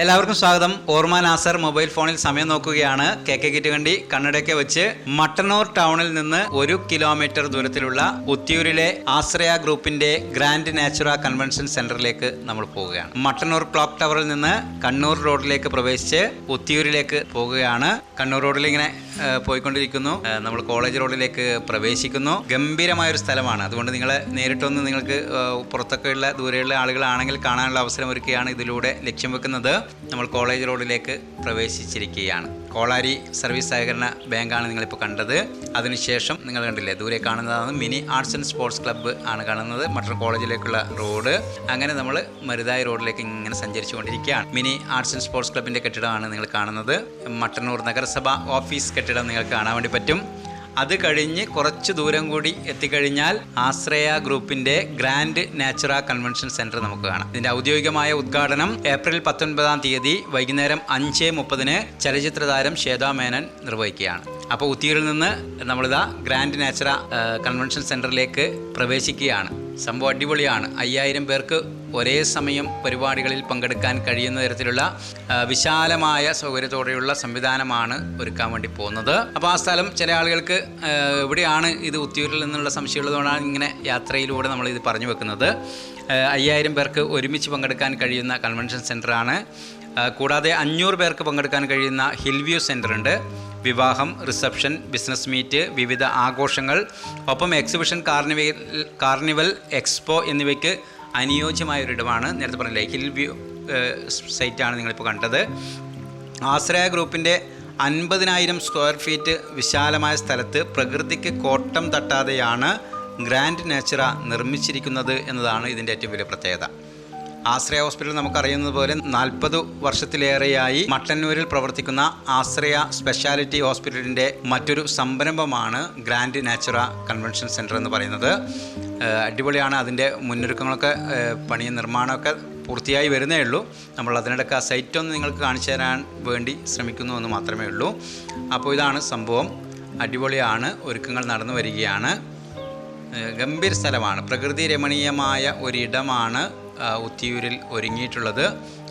എല്ലാവർക്കും സ്വാഗതം. ഓർമ്മ നാസർ മൊബൈൽ ഫോണിൽ സമയം നോക്കുകയാണ്. KK കിറ്റ് കണ്ടി കണ്ണടയൊക്കെ വെച്ച് മട്ടന്നൂർ ടൗണിൽ നിന്ന് 1 കിലോമീറ്റർ ദൂരത്തിലുള്ള ഉത്തിയൂരിലെ ആശ്രയ ഗ്രൂപ്പിന്റെ ഗ്രാൻഡ് നാച്ചുറ കൺവെൻഷൻ സെന്ററിലേക്ക് നമ്മൾ പോവുകയാണ്. മട്ടന്നൂർ ക്ലോക്ക് ടവറിൽ നിന്ന് കണ്ണൂർ റോഡിലേക്ക് പ്രവേശിച്ച് ഉത്തിയൂരിലേക്ക് പോവുകയാണ്. കണ്ണൂർ റോഡിൽ ഇങ്ങനെ പോയിക്കൊണ്ടിരിക്കുന്നു. നമ്മൾ കോളേജ് റോഡിലേക്ക് പ്രവേശിക്കുന്നു. ഗംഭീരമായൊരു സ്ഥലമാണ്. അതുകൊണ്ട് നിങ്ങളെ നേരിട്ടൊന്ന് നിങ്ങൾക്ക് പുറത്തൊക്കെയുള്ള ദൂരെയുള്ള ആളുകളാണെങ്കിൽ കാണാനുള്ള അവസരം ഒരുക്കുകയാണ് ഇതിലൂടെ ലക്ഷ്യം വെക്കുന്നത്. നമ്മൾ കോളേജ് റോഡിലേക്ക് പ്രവേശിച്ചിരിക്കുകയാണ്. കോളാരി സർവീസ് സഹകരണ ബാങ്കാണ് നിങ്ങളിപ്പോൾ കണ്ടത്. അതിനുശേഷം നിങ്ങൾ കണ്ടില്ലേ, ദൂരെ കാണുന്നതാണ് mini arts and sports club ആണ് കാണുന്നത്. മട്ടന്നൂർ കോളേജിലേക്കുള്ള റോഡ്. അങ്ങനെ നമ്മൾ മരുതായി റോഡിലേക്ക് ഇങ്ങനെ സഞ്ചരിച്ചു കൊണ്ടിരിക്കുകയാണ്. മിനി ആർട്സ് ആൻഡ് സ്പോർട്സ് ക്ലബിൻ്റെ കെട്ടിടമാണ് നിങ്ങൾ കാണുന്നത്. മട്ടന്നൂർ നഗരസഭ ഓഫീസ് കെട്ടിടം നിങ്ങൾക്ക് കാണാൻ വേണ്ടി പറ്റും. അത് കഴിഞ്ഞ് കുറച്ച് ദൂരം കൂടി എത്തിക്കഴിഞ്ഞാൽ ആശ്രയ ഗ്രൂപ്പിന്റെ ഗ്രാൻഡ് നാച്ചുറ കൺവെൻഷൻ സെന്റർ നമുക്ക് കാണാം. ഇതിന്റെ ഔദ്യോഗികമായ ഉദ്ഘാടനം ഏപ്രിൽ 19-ാം തീയതി വൈകുന്നേരം 5:30 ചലച്ചിത്ര താരം ശ്വേതാ മേനൻ നിർവഹിക്കുകയാണ്. അപ്പോൾ ഉത്തിയൂരിൽ നിന്ന് നമ്മളിതാ ഗ്രാൻഡ് നാച്ചുറ കൺവെൻഷൻ സെന്ററിലേക്ക് പ്രവേശിക്കുകയാണ്. സംഭവം അടിപൊളിയാണ്. 5000 പേർക്ക് ഒരേ സമയം പരിപാടികളിൽ പങ്കെടുക്കാൻ കഴിയുന്ന തരത്തിലുള്ള വിശാലമായ സൗകര്യത്തോടെയുള്ള സംവിധാനമാണ് ഒരുക്കാൻ വേണ്ടി പോകുന്നത്. അപ്പോൾ ആ സ്ഥലം ചില ആളുകൾക്ക് എവിടെയാണ് ഇത് ഉത്തിയൂരിൽ നിന്നുള്ള സംശയമുള്ളതുകൊണ്ടാണ് ഇങ്ങനെ യാത്രയിലൂടെ നമ്മൾ ഇത് പറഞ്ഞു വെക്കുന്നത്. 5000 പേർക്ക് ഒരുമിച്ച് പങ്കെടുക്കാൻ കഴിയുന്ന കൺവെൻഷൻ സെൻ്ററാണ്. കൂടാതെ 500 പേർക്ക് പങ്കെടുക്കാൻ കഴിയുന്ന ഹിൽവ്യൂ സെൻ്റർ ഉണ്ട്. വിവാഹം, റിസപ്ഷൻ, ബിസിനസ് മീറ്റ്, വിവിധ ആഘോഷങ്ങൾ, ഒപ്പം എക്സിബിഷൻ, കാർണിവൽ, എക്സ്പോ എന്നിവയ്ക്ക് അനുയോജ്യമായൊരിടമാണ്. നേരത്തെ പറഞ്ഞില്ലേ, ഹിൽവ്യൂ സൈറ്റാണ് നിങ്ങളിപ്പോൾ കണ്ടത്. ആശ്രയ ഗ്രൂപ്പിൻ്റെ 50,000 സ്ക്വയർ ഫീറ്റ് വിശാലമായ സ്ഥലത്ത് പ്രകൃതിക്ക് കോട്ടം തട്ടാതെയാണ് ഗ്രാൻഡ് നാച്ചുറ നിർമ്മിച്ചിരിക്കുന്നത് എന്നതാണ് ഇതിൻ്റെ ഏറ്റവും വലിയ പ്രത്യേകത. ആശ്രയ ഹോസ്പിറ്റൽ നമുക്കറിയുന്നത് പോലെ 40 വർഷത്തിലേറെയായി മട്ടന്നൂരിൽ പ്രവർത്തിക്കുന്ന ആശ്രയ സ്പെഷ്യാലിറ്റി ഹോസ്പിറ്റലിൻ്റെ മറ്റൊരു സംരംഭമാണ് ഗ്രാൻഡ് നാച്ചുറ കൺവെൻഷൻ സെൻറ്റർ എന്ന് പറയുന്നത്. അടിപൊളിയാണ്. അതിൻ്റെ മുന്നൊരുക്കങ്ങളൊക്കെ പണിയും നിർമ്മാണമൊക്കെ പൂർത്തിയായി വരുന്നേ ഉള്ളൂ. നമ്മൾ അതിനിടയ്ക്ക് ആ സൈറ്റൊന്ന് നിങ്ങൾക്ക് കാണിച്ചു തരാൻ വേണ്ടി ശ്രമിക്കുന്നു എന്ന് മാത്രമേ ഉള്ളൂ. അപ്പോൾ ഇതാണ് സംഭവം. അടിപൊളിയാണ്. ഒരുക്കങ്ങൾ നടന്നു വരികയാണ്. ഗംഭീര സ്ഥലമാണ്. പ്രകൃതി രമണീയമായ ഒരിടമാണ് ഉത്തിയൂരിൽ ഒരുങ്ങിയിട്ടുള്ളത്.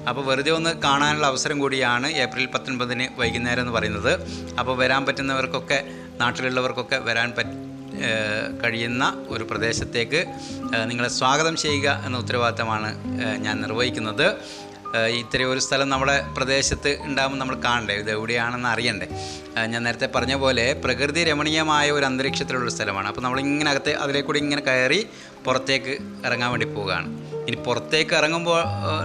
അപ്പോൾ വെറുതെ ഒന്ന് കാണാനുള്ള അവസരം കൂടിയാണ് ഏപ്രിൽ 19 വൈകുന്നേരം എന്ന് പറയുന്നത്. അപ്പോൾ വരാൻ പറ്റുന്നവർക്കൊക്കെ, നാട്ടിലുള്ളവർക്കൊക്കെ വരാൻ കഴിയുന്ന ഒരു പ്രദേശത്തേക്ക് നിങ്ങളെ സ്വാഗതം ചെയ്യുക എന്ന ഉത്തരവാദിത്തമാണ് ഞാൻ നിർവഹിക്കുന്നത്. ഇത്രയും ഒരു സ്ഥലം നമ്മുടെ പ്രദേശത്ത് ഉണ്ടാകുമ്പോൾ നമ്മൾ കാണണ്ടേ, ഇത് എവിടെയാണെന്ന് അറിയണ്ടേ. ഞാൻ നേരത്തെ പറഞ്ഞ പോലെ പ്രകൃതി രമണീയമായ ഒരു അന്തരീക്ഷത്തിലുള്ള സ്ഥലമാണ്. അപ്പോൾ നമ്മളിങ്ങനെ അതിലേക്കൂടി ഇങ്ങനെ കയറി പുറത്തേക്ക് ഇറങ്ങാൻ വേണ്ടി പോവുകയാണ്. ഇനി പുറത്തേക്ക് ഇറങ്ങുമ്പോൾ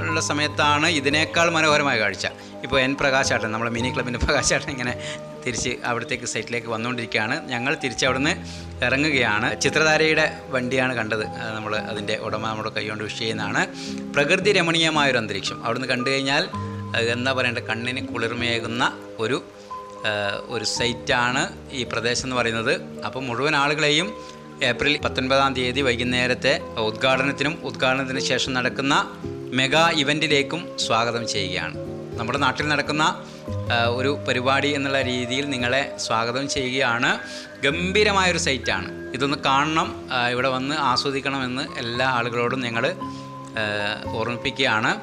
ഉള്ള സമയത്താണ് ഇതിനേക്കാൾ മനോഹരമായ കാഴ്ച. ഇപ്പോൾ പ്രകാശാട്ടൻ, നമ്മുടെ മിനി ക്ലബിൻ്റെ പ്രകാശാട്ടൻ ഇങ്ങനെ തിരിച്ച് അവിടത്തേക്ക് സൈറ്റിലേക്ക് വന്നുകൊണ്ടിരിക്കുകയാണ്. ഞങ്ങൾ തിരിച്ച് അവിടുന്ന് ഇറങ്ങുകയാണ്. ചിത്രധാരയുടെ വണ്ടിയാണ് കണ്ടത്. നമ്മൾ അതിൻ്റെ ഉടമ നമ്മുടെ കൈകൊണ്ട് വിഷ് ചെയ്യുന്നതാണ്. പ്രകൃതി രമണീയമായൊരു അന്തരീക്ഷം അവിടുന്ന് കണ്ടു കഴിഞ്ഞാൽ എന്താ പറയേണ്ടത്, കണ്ണിന് കുളിർമയേകുന്ന ഒരു സൈറ്റാണ് ഈ പ്രദേശം എന്ന് പറയുന്നത്. അപ്പോൾ മുഴുവൻ ആളുകളെയും ഏപ്രിൽ 19-ാം തീയതി വൈകുന്നേരത്തെ ഉദ്ഘാടനത്തിന് ശേഷം നടക്കുന്ന മെഗാ ഇവൻറ്റിലേക്കും സ്വാഗതം ചെയ്യുകയാണ്. നമ്മുടെ നാട്ടിൽ നടക്കുന്ന ഒരു പരിപാടി എന്നുള്ള രീതിയിൽ നിങ്ങളെ സ്വാഗതം ചെയ്യുകയാണ്. ഗംഭീരമായൊരു സൈറ്റാണ്. ഇതൊന്ന് കാണണം, ഇവിടെ വന്ന് ആസ്വദിക്കണമെന്ന് എല്ലാ ആളുകളോടും ഞങ്ങൾ ഓർമ്മിപ്പിക്കുകയാണ്.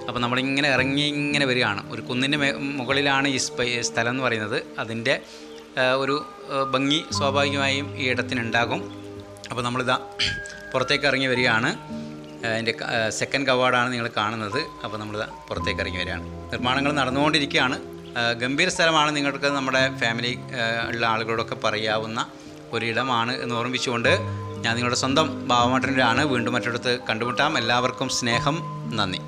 അപ്പോൾ നമ്മളിങ്ങനെ ഇങ്ങനെ വരികയാണ്. ഒരു കുന്നിൻ്റെ മുകളിലാണ് ഈ സ്ഥലം എന്ന് പറയുന്നത്. അതിൻ്റെ ഒരു ഭംഗി സ്വാഭാവികമായും ഈ ഇടത്തിനുണ്ടാകും. അപ്പോൾ നമ്മളിതാ പുറത്തേക്ക് ഇറങ്ങി വരികയാണ്. അതിൻ്റെ സെക്കൻഡ് കവാടാണ് നിങ്ങൾ കാണുന്നത്. അപ്പോൾ നമ്മളിതാ പുറത്തേക്ക് ഇറങ്ങി വരികയാണ്. നിർമ്മാണങ്ങൾ നടന്നുകൊണ്ടിരിക്കുകയാണ്. ഗംഭീര സ്ഥലമാണ്. നിങ്ങൾക്ക് നമ്മുടെ ഫാമിലി ഉള്ള ആളുകളോടൊക്കെ പറയാവുന്ന ഒരിടമാണ് എന്ന് ഓർമ്മിച്ചുകൊണ്ട് ഞാൻ നിങ്ങളുടെ സ്വന്തം ബാബുമേട്ടനാണ്. വീണ്ടും മറ്റൊരിടത്ത് കണ്ടുമുട്ടാം. എല്ലാവർക്കും സ്നേഹം, നന്ദി.